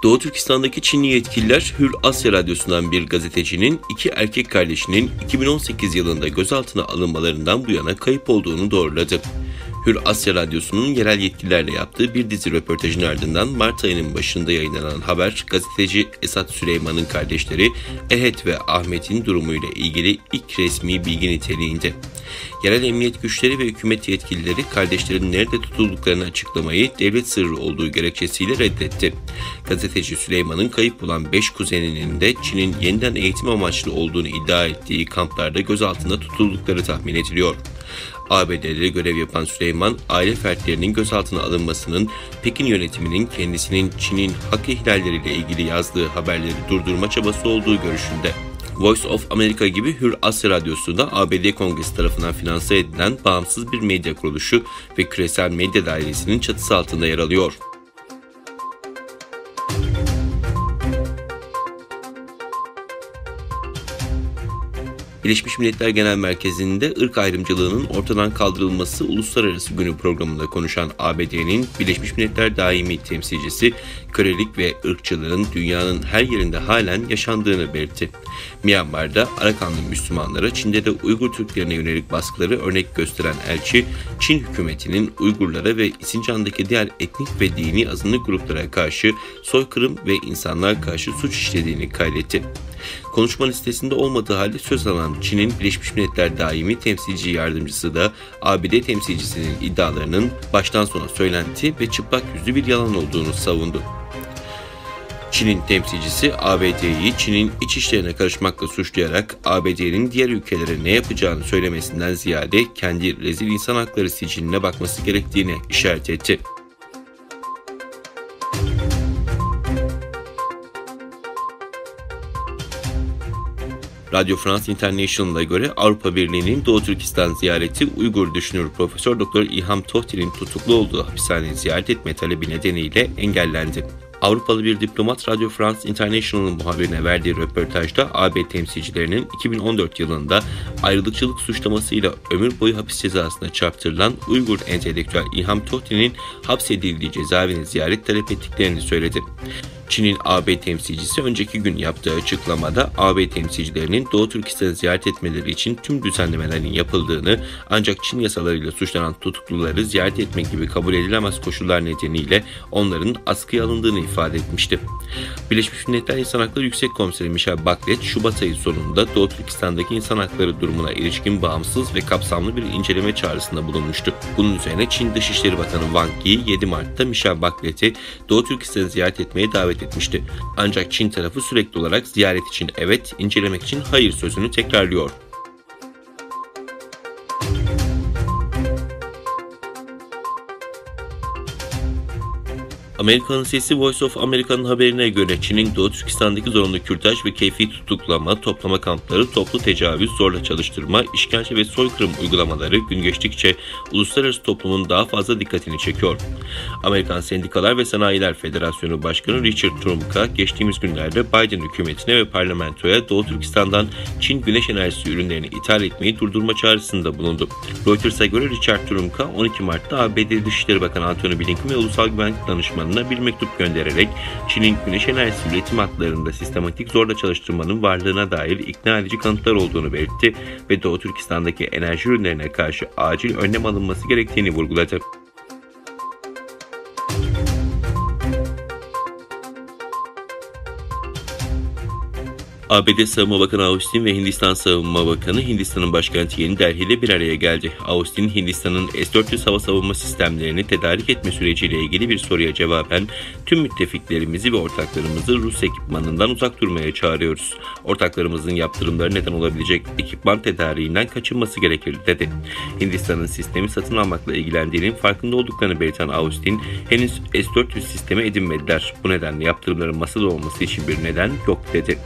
Doğu Türkistan'daki Çinli yetkililer Hür Asya Radyosu'ndan bir gazetecinin iki erkek kardeşinin 2018 yılında gözaltına alınmalarından bu yana kayıp olduğunu doğruladı. Hür Asya Radyosu'nun yerel yetkililerle yaptığı bir dizi röportajın ardından Mart ayının başında yayınlanan haber, gazeteci Esat Süleyman'ın kardeşleri Ehet ve Ahmet'in durumuyla ilgili ilk resmi bilgi niteliğinde. Yerel emniyet güçleri ve hükümet yetkilileri kardeşlerin nerede tutulduklarını açıklamayı devlet sırrı olduğu gerekçesiyle reddetti. Gazeteci Süleyman'ın kayıp bulan 5 kuzeninin de Çin'in yeniden eğitim amaçlı olduğunu iddia ettiği kamplarda gözaltında tutuldukları tahmin ediliyor. ABD'de görev yapan Süleyman, aile fertlerinin gözaltına alınmasının Pekin yönetiminin kendisinin Çin'in hak ihlalleriyle ilgili yazdığı haberleri durdurma çabası olduğu görüşünde. Voice of America gibi Hür Asya Radyosu da ABD Kongresi tarafından finanse edilen bağımsız bir medya kuruluşu ve küresel medya dairesinin çatısı altında yer alıyor. Birleşmiş Milletler Genel Merkezi'nde ırk ayrımcılığının ortadan kaldırılması uluslararası günü programında konuşan ABD'nin Birleşmiş Milletler Daimi Temsilcisi, kölelik ve ırkçılığın dünyanın her yerinde halen yaşandığını belirtti. Myanmar'da Arakanlı Müslümanlara, Çin'de de Uygur Türklerine yönelik baskıları örnek gösteren elçi, Çin hükümetinin Uygurlara ve Sincan'daki diğer etnik ve dini azınlık gruplara karşı soykırım ve insanlığa karşı suç işlediğini kaydetti. Konuşma listesinde olmadığı halde söz alan Çin'in Birleşmiş Milletler Daimi Temsilci Yardımcısı da ABD temsilcisinin iddialarının baştan sona söylenti ve çıplak yüzlü bir yalan olduğunu savundu. Çin'in temsilcisi ABD'yi Çin'in iç işlerine karışmakla suçlayarak ABD'nin diğer ülkelere ne yapacağını söylemesinden ziyade kendi rezil insan hakları siciline bakması gerektiğini işaret etti. Radio France International'a göre Avrupa Birliği'nin Doğu Türkistan ziyareti Uygur düşünür Profesör Doktor İlham Tohti'nin tutuklu olduğu hapishaneyi ziyaret etme talebi nedeniyle engellendi. Avrupalı bir diplomat Radio France International'ın muhabirine verdiği röportajda AB temsilcilerinin 2014 yılında ayrılıkçılık suçlamasıyla ömür boyu hapis cezasına çarptırılan Uygur entelektüel İlham Tohti'nin hapsedildiği cezaevini ziyaret talep ettiklerini söyledi. Çin'in AB temsilcisi önceki gün yaptığı açıklamada AB temsilcilerinin Doğu Türkistan'ı ziyaret etmeleri için tüm düzenlemelerin yapıldığını, ancak Çin yasalarıyla suçlanan tutukluları ziyaret etmek gibi kabul edilemez koşullar nedeniyle onların askıya alındığını ifade etmişti. Birleşmiş Milletler İnsan Hakları Yüksek Komiseri Michelle Bachelet, Şubat ayı sonunda Doğu Türkistan'daki insan hakları durumuna ilişkin bağımsız ve kapsamlı bir inceleme çağrısında bulunmuştu. Bunun üzerine Çin Dışişleri Bakanı Wang Yi 7 Mart'ta Michelle Bachelet'i Doğu Türkistan'ı ziyaret etmeye davet etmişti. Ancak Çin tarafı sürekli olarak ziyaret için evet, incelemek için hayır sözünü tekrarlıyor. Amerika'nın sesi Voice of America'nın haberine göre Çin'in Doğu Türkistan'daki zorunlu kürtaj ve keyfi tutuklama, toplama kampları, toplu tecavüz, zorla çalıştırma, işkence ve soykırım uygulamaları gün geçtikçe uluslararası toplumun daha fazla dikkatini çekiyor. Amerikan Sendikalar ve Sanayiler Federasyonu Başkanı Richard Trumka geçtiğimiz günlerde Biden hükümetine ve parlamentoya Doğu Türkistan'dan Çin güneş enerjisi ürünlerini ithal etmeyi durdurma çağrısında bulundu. Reuters'a göre Richard Trumka 12 Mart'ta ABD Dışişleri Bakanı Antony Blinken ve Ulusal Güvenlik Danışmanı bir mektup göndererek Çin'in güneş enerjisi üretim hatlarında sistematik zorla çalıştırmanın varlığına dair ikna edici kanıtlar olduğunu belirtti ve Doğu Türkistan'daki enerji ürünlerine karşı acil önlem alınması gerektiğini vurguladı. ABD Savunma Bakanı Austin ve Hindistan Savunma Bakanı Hindistan'ın başkenti Yeni Delhi ile bir araya geldi. Austin, Hindistan'ın S-400 hava savunma sistemlerini tedarik etme süreciyle ilgili bir soruya cevaben tüm müttefiklerimizi ve ortaklarımızı Rus ekipmanından uzak durmaya çağırıyoruz. Ortaklarımızın yaptırımları neden olabilecek ekipman tedariğinden kaçınması gerekir dedi. Hindistan'ın sistemi satın almakla ilgilendiğinin farkında olduklarını belirten Austin, henüz S-400 sistemi edinmediler. Bu nedenle yaptırımların masada olması için bir neden yok dedi.